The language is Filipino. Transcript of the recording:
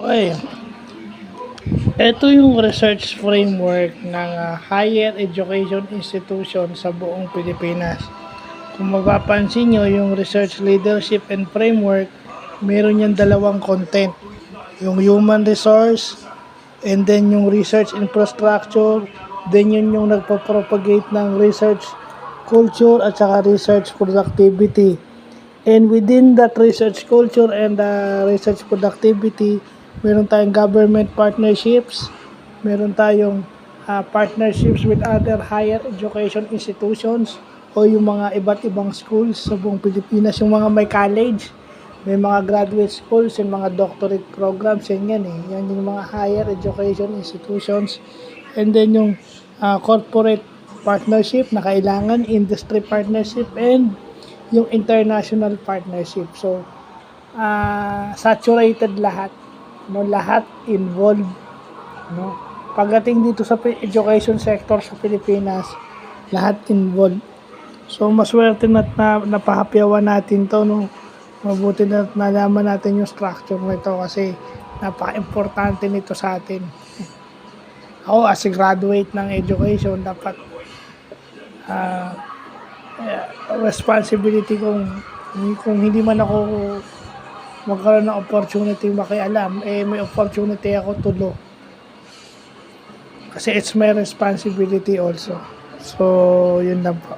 Okay, ito yung research framework ng higher education institution sa buong Pilipinas. Kung mapapansin nyo, yung research leadership and framework, meron yung dalawang content. Yung human resource, and then yung research infrastructure, then yun yung nagpo-propagate ng research culture at saka research productivity. And within that research culture and research productivity, meron tayong government partnerships, meron tayong partnerships with other higher education institutions o yung mga iba't ibang schools sa buong Pilipinas, yung mga may college, may mga graduate schools, yung mga doctorate programs, yan eh. Yan yung mga higher education institutions. And then yung corporate partnership na kailangan, industry partnership, and yung international partnership. So, saturated lahat. No, lahat involved. No? Pagdating dito sa education sector sa Pilipinas, lahat involved. So, maswerte na napahapyawan natin to, no? Mabuti na nalaman natin yung structure nito kasi napaka-importante nito sa atin. Ako, as a graduate ng education, dapat responsibility kung hindi man ako magkaroon ng opportunity makialam, may opportunity ako to do. Kasi it's my responsibility also. So, yun lang po.